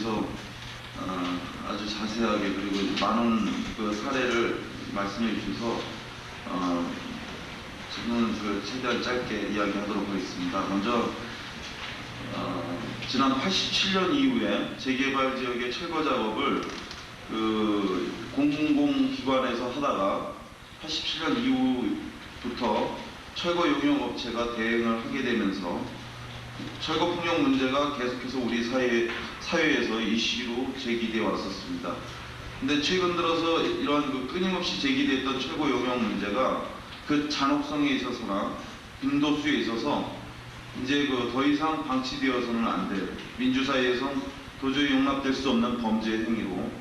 의원님께서 아주 자세하게 그리고 많은 그 사례를 말씀해 주셔서 저는 최대한 짧게 이야기하도록 하겠습니다. 먼저 지난 87년 이후에 재개발 지역의 철거 작업을 공공기관에서 하다가 87년 이후부터 철거 용역업체가 대행을 하게 되면서 철거 폭력 문제가 계속해서 우리 사회에서 이슈로 제기되어 왔었습니다. 근데 최근 들어서 이러한 끊임없이 제기됐던 철거 용역 문제가 그 잔혹성에 있어서나 빈도수에 있어서 이제 더 이상 방치되어서는 안 될 민주사회에서 도저히 용납될 수 없는 범죄 행위로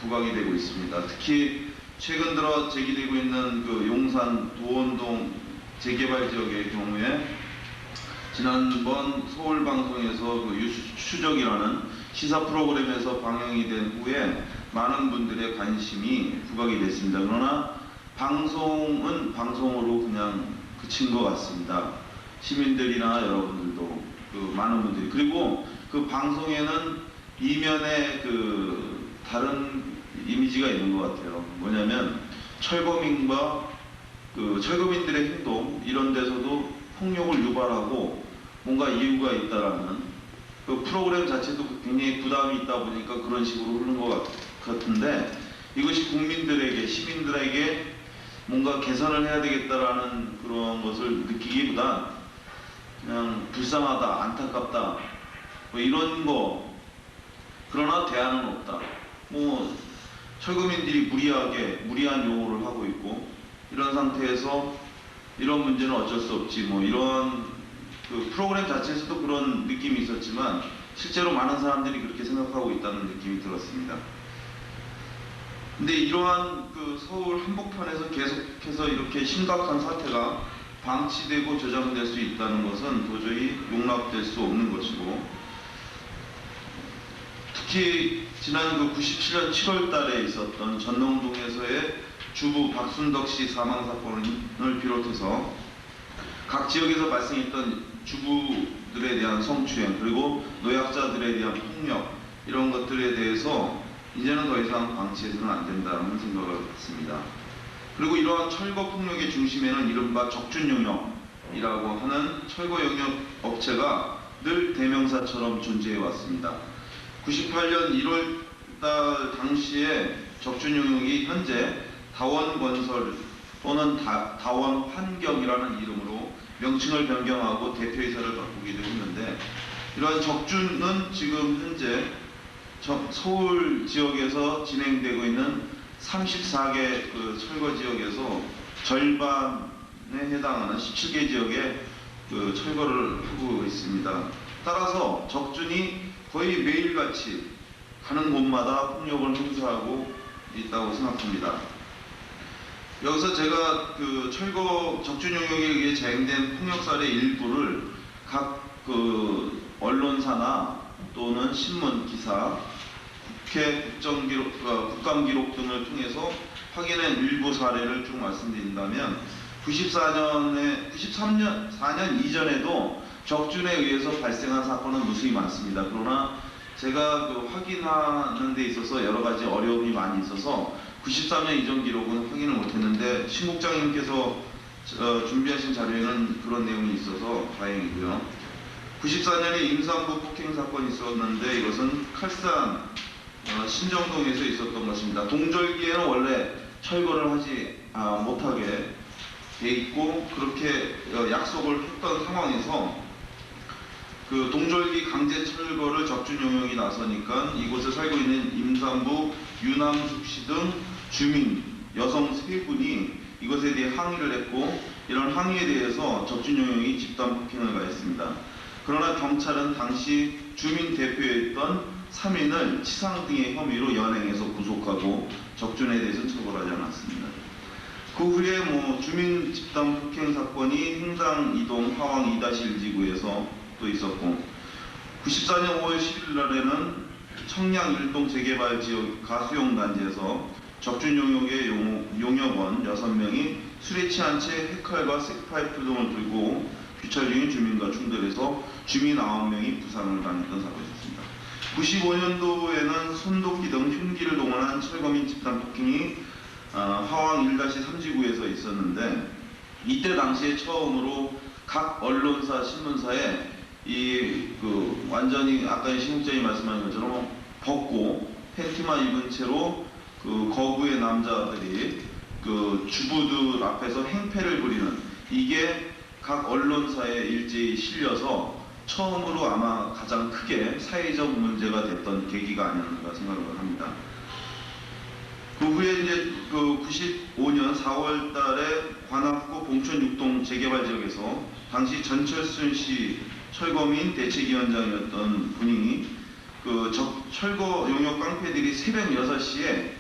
부각이 되고 있습니다. 특히 최근 들어 제기되고 있는 용산 도원동 재개발 지역의 경우에 지난번 서울방송에서 유수추적이라는 시사 프로그램에서 방영이 된 후에 많은 분들의 관심이 부각이 됐습니다. 그러나 방송은 방송으로 그냥 그친 것 같습니다. 시민들이나 여러분들도 많은 분들이, 그리고 그 방송에는 이면에 다른 이미지가 있는 것 같아요. 뭐냐면 철거민과 철거민들의 행동, 이런 데서도 폭력을 유발하고 뭔가 이유가 있다라는 프로그램 자체도 굉장히 부담이 있다 보니까 그런 식으로 흐르는 것 같은데, 이것이 국민들에게, 시민들에게 뭔가 개선을 해야 되겠다라는 그런 것을 느끼기보다 그냥 불쌍하다, 안타깝다, 이런 거, 그러나 대안은 없다. 철거민들이 무리한 요구를 하고 있고, 이런 상태에서 이런 문제는 어쩔 수 없지, 이런 프로그램 자체에서도 그런 느낌이 있었지만 실제로 많은 사람들이 그렇게 생각하고 있다는 느낌이 들었습니다. 근데 이러한 서울 한복판에서 계속해서 이렇게 심각한 사태가 방치되고 저장될 수 있다는 것은 도저히 용납될 수 없는 것이고, 특히 지난 97년 7월 달에 있었던 전농동에서의 주부 박순덕 씨 사망 사건을 비롯해서 각 지역에서 발생했던 주부들에 대한 성추행, 그리고 노약자들에 대한 폭력, 이런 것들에 대해서 이제는 더 이상 방치해서는 안 된다는 생각을 했습니다. 그리고 이러한 철거 폭력의 중심에는 이른바 적준용역이라고 하는 철거 용역 업체가 늘 대명사처럼 존재해 왔습니다. 98년 1월달 당시에 적준용역이 현재 다원건설 또는 다원환경이라는 이름으로 명칭을 변경하고 대표이사를 바꾸기도 했는데, 이러한 적준은 지금 현재 서울 지역에서 진행되고 있는 34개 철거 지역에서 절반에 해당하는 17개 지역에 철거를 하고 있습니다. 따라서 적준이 거의 매일같이 가는 곳마다 폭력을 행사하고 있다고 생각합니다. 여기서 제가 적준 용역에 의해 자행된 폭력 사례 일부를 각 언론사나 또는 신문 기사, 국회 국감기록 등을 통해서 확인한 일부 사례를 쭉 말씀드린다면, 4년 이전에도 적준에 의해서 발생한 사건은 무수히 많습니다. 그러나 제가 확인하는 데 있어서 여러 가지 어려움이 많이 있어서 93년 이전 기록은 확인을 못했는데, 신국장님께서 준비하신 자료에는 그런 내용이 있어서 다행이고요. 94년에 임산부 폭행 사건이 있었는데, 이것은 칼산 신정동에서 있었던 것입니다. 동절기에는 원래 철거를 하지 못하게 돼 있고, 그렇게 약속을 했던 상황에서 동절기 강제 철거를 적준 용역이 나서니까 이곳에 살고 있는 임산부 유남숙 씨 등 주민 여성 3분이 이것에 대해 항의를 했고, 이런 항의에 대해서 적준 용역이 집단 폭행을 가했습니다. 그러나 경찰은 당시 주민 대표였던 3인을 치상 등의 혐의로 연행해서 구속하고 적준에 대해서 처벌하지 않았습니다. 그 후에 주민 집단 폭행 사건이 행당 이동 화왕 2-1지구에서 또 있었고, 94년 5월 10일 날에는 청량 일동 재개발 지역 가수용 단지에서 적준 용역의 용역원 6명이 술에 취한 채 핵칼과 색파이프 등을 들고 귀철 중인 주민과 충돌해서 주민 9명이 부상을 당했던 사건이었습니다. 95년도에는 손도끼 등 흉기를 동원한 철거민 집단 폭행이 화왕 1-3지구에서 있었는데, 이때 당시에 처음으로 각 언론사, 신문사에 완전히 아까 신국장이 말씀하신 것처럼 벗고 팬티만 입은 채로 거구의 남자들이 주부들 앞에서 행패를 부리는, 이게 각 언론사에 일제히 실려서 처음으로 아마 가장 크게 사회적 문제가 됐던 계기가 아니었는가 생각을 합니다. 그 후에 이제 95년 4월 달에 관악구 봉천 6동 재개발 지역에서 당시 전철순 씨 철거민 대책위원장이었던 분이 철거 용역 깡패들이 새벽 6시에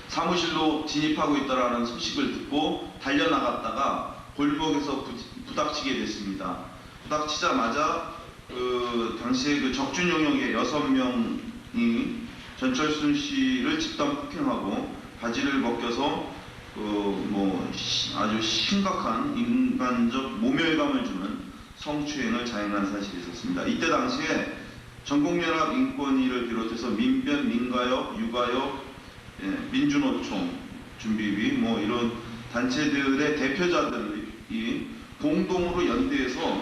사무실로 진입하고 있다라는 소식을 듣고 달려나갔다가 골목에서 부닥치게 됐습니다. 부닥치자마자 당시에 적준 용역의 6명이 전철순 씨를 집단 폭행하고 바지를 벗겨서 아주 심각한 인간적 모멸감을 주는 성추행을 자행한 사실이 있었습니다. 이때 당시에 전국연합 인권위를 비롯해서 민변, 민가협, 유가협, 민주노총, 준비위 이런 단체들의 대표자들이 공동으로 연대해서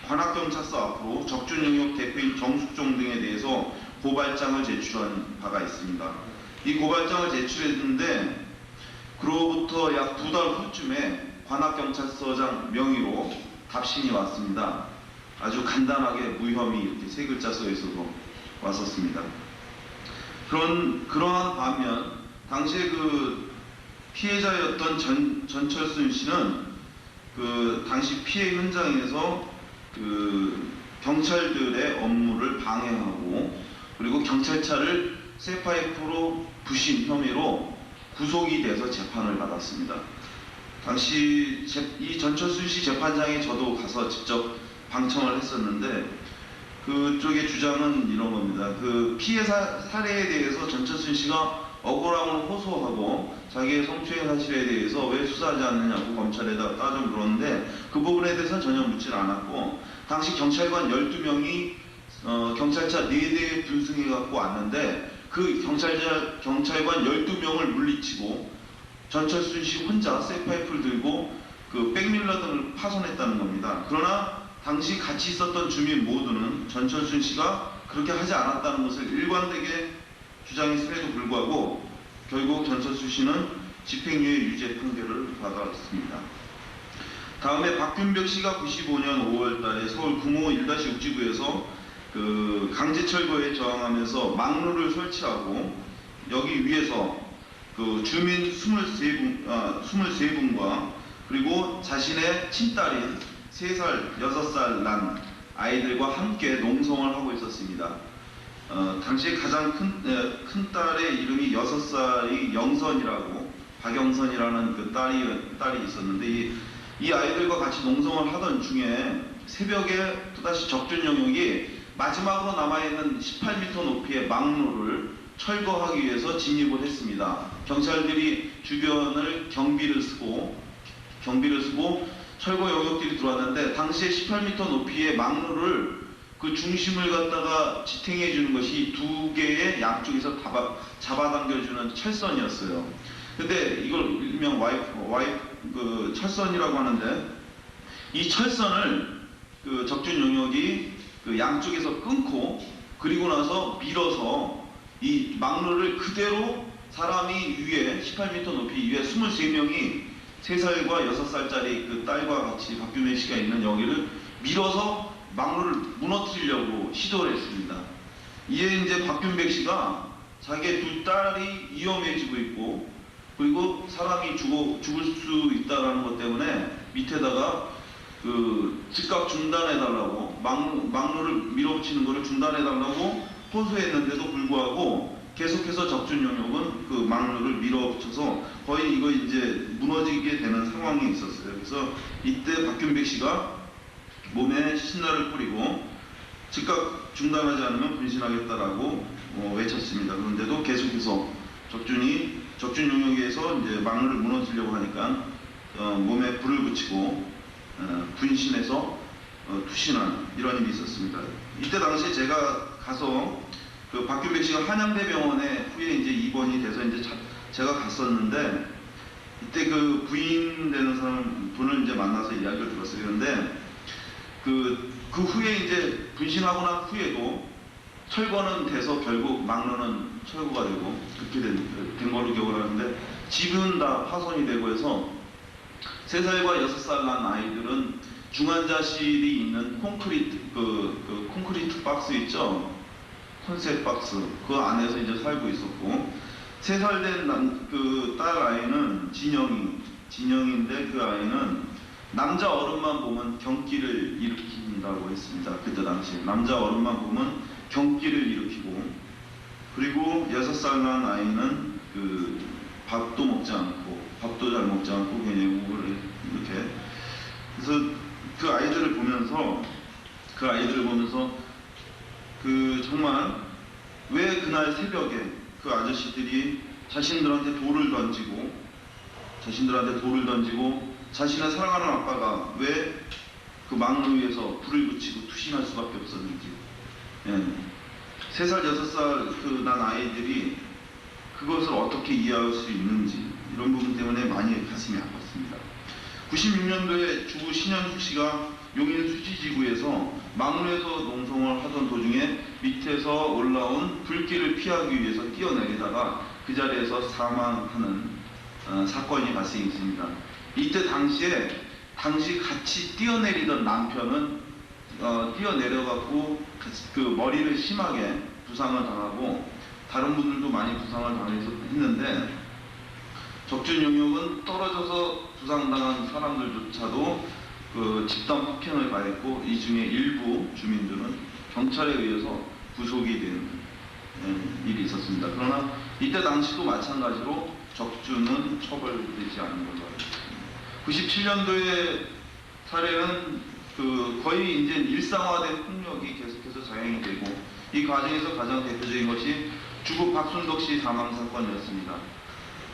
관악경찰서 앞으로 적준용역 대표인 정숙종 등에 대해서 고발장을 제출한 바가 있습니다. 이 고발장을 제출했는데 그로부터 약 2달 후쯤에 관악경찰서장 명의로 답신이 왔습니다. 아주 간단하게 무혐의 이렇게 3글자 써 있어서 왔었습니다. 그러한 반면 당시에 피해자였던 전철순 씨는 당시 피해 현장에서 경찰들의 업무를 방해하고, 그리고 경찰차를 쇠파이프로 부신 혐의로 구속이 돼서 재판을 받았습니다. 당시 이 전철순 씨 재판장에 저도 가서 직접 방청을 했었는데, 그쪽의 주장은 이런 겁니다. 피해 사례에 대해서 전철순 씨가 억울함을 호소하고 자기의 성추행 사실에 대해서 왜 수사하지 않느냐고 검찰에다 따져 물었는데, 그 부분에 대해서는 전혀 묻질 않았고, 당시 경찰관 12명이 경찰차 4대에 분승해 갖고 왔는데 그 경찰관 12명을 물리치고 전철순 씨 혼자 쇠파이프를 들고 백밀러 등을 파손했다는 겁니다. 그러나 당시 같이 있었던 주민 모두는 전철순 씨가 그렇게 하지 않았다는 것을 일관되게 주장했음에도 불구하고 결국 전철순 씨는 집행유예 유죄 판결을 받았습니다. 다음에 박균벽 씨가 95년 5월 달에 서울 구모 1-6지구에서 강제 철거에 저항하면서 망루를 설치하고 여기 위에서 주민 23분과 그리고 자신의 친딸인 3살, 6살 난 아이들과 함께 농성을 하고 있었습니다. 당시에 가장 큰 딸의 이름이 6살이 영선이라고, 박영선이라는 딸이 있었는데, 이 아이들과 같이 농성을 하던 중에 새벽에 또다시 적준 용역이 마지막으로 남아있는 18m 높이의 망루를 철거하기 위해서 진입을 했습니다. 경찰들이 주변을 경비를 쓰고 철거 용역들이 들어왔는데, 당시에 18m 높이의 망루를 중심을 갖다가 지탱해 주는 것이 2개의 양쪽에서 잡아당겨주는 철선이었어요. 근데 이걸 일명 철선이라고 하는데, 이 철선을 적준 용역이 양쪽에서 끊고, 그리고 나서 밀어서 이 망루를 그대로 사람이 위에 18m 높이 위에 23명이 3살과 6살짜리 딸과 같이 박규민 씨가 있는 여기를 밀어서 망루를 무너뜨리려고 시도를 했습니다. 이에 이제 박균백 씨가 자기의 2딸이 위험해지고 있고, 그리고 사람이 죽을 수 있다는 것 때문에 밑에다가 즉각 중단해달라고, 망루를 밀어붙이는 것을 중단해달라고 호소했는데도 불구하고 계속해서 적준 용역은 망루를 밀어붙여서 거의 이거 이제 무너지게 되는 상황이 있었어요. 그래서 이때 박균백 씨가 몸에 신라를 뿌리고 즉각 중단하지 않으면 분신하겠다라고 외쳤습니다. 그런데도 계속해서 적준 용역에서 이제 망루를 무너뜨리려고 하니까 몸에 불을 붙이고 분신해서 투신한 이런 일이 있었습니다. 이때 당시에 제가 가서 그 박균백 씨가 한양대병원에 후에 이제 입원이 돼서 이제 제가 갔었는데 이때 그 부인 되는 분을 이제 만나서 이야기를 들었어요. 그런데 그 후에 이제 분신하고 난 후에도 철거는 돼서 결국 막루는 철거가 되고 그렇게 된 걸로 기억을 하는데 집은 다 파손이 되고 해서 3살과 6살 난 아이들은 중환자실이 있는 콘크리트 콘크리트 박스 있죠? 컨셉 박스 그 안에서 이제 살고 있었고 3살 된 그 딸 아이는 진영인데 그 아이는 남자 어른만 보면 경기를 일으킨다고 했습니다. 그때 당시에 남자 어른만 보면 경기를 일으키고 그리고 6살 난 아이는 그 밥도 먹지 않고 밥도 잘 먹지 않고 그냥 이렇게 그래서 그 아이들을 보면서 그 정말 왜 그날 새벽에 그 아저씨들이 자신들한테 돌을 던지고 자신의 사랑하는 아빠가 왜 그 망루 위에서 불을 붙이고 투신할 수밖에 없었는지 3살, 6살 그 난 아이들이 그것을 어떻게 이해할 수 있는지 이런 부분 때문에 많이 가슴이 아팠습니다. 96년도에 주부 신현숙 씨가 용인 수지지구에서 망루에서 농성을 하던 도중에 밑에서 올라온 불길을 피하기 위해서 뛰어내리다가 그 자리에서 사망하는 사건이 발생했습니다. 이때 당시 같이 뛰어내리던 남편은 뛰어내려갖고 그 머리를 심하게 부상을 당하고 다른 분들도 많이 부상을 당했는데 적준 용역은 떨어져서 부상당한 사람들조차도 그 집단 폭행을 가했고 이 중에 일부 주민들은 경찰에 의해서 구속이 된 일이 있었습니다. 그러나 이때 당시도 마찬가지로 적주는 처벌되지 않은 걸로 알고 있습니다. 97년도의 사례는 그 거의 이제 일상화된 폭력이 계속해서 자행이 되고 이 과정에서 가장 대표적인 것이 주부 박순덕 씨 사망 사건이었습니다.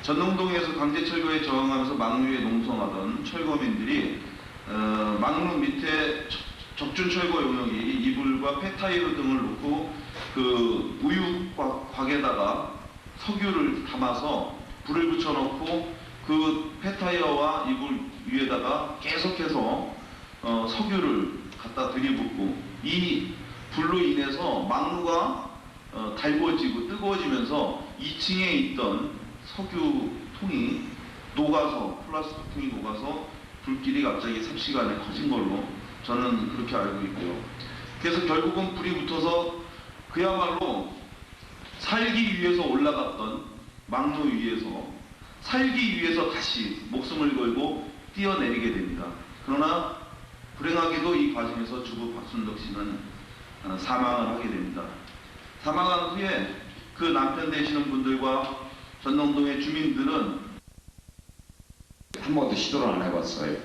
전농동에서 강제철거에 저항하면서 망루에 농성하던 철거민들이 망루 밑에 적준 철거 용역이 이불과 폐타이어 등을 놓고 그 우유곽에다가 석유를 담아서 불을 붙여놓고 그 폐타이어와 이불 위에다가 계속해서 석유를 갖다 들이붓고 이 불로 인해서 망루가 달궈지고 뜨거워지면서 2층에 있던 석유통이 녹아서 플라스틱 통이 녹아서 불길이 갑자기 삽시간에 커진 걸로 저는 그렇게 알고 있고요. 그래서 결국은 불이 붙어서 그야말로 살기 위해서 올라갔던 망루 위에서 살기 위해서 다시 목숨을 걸고 뛰어내리게 됩니다. 그러나 불행하게도 이 과정에서 주부 박순덕 씨는 사망을 하게 됩니다. 사망한 후에 그 남편 되시는 분들과 전농동의 주민들은 한 번도 시도를 안 해봤어요.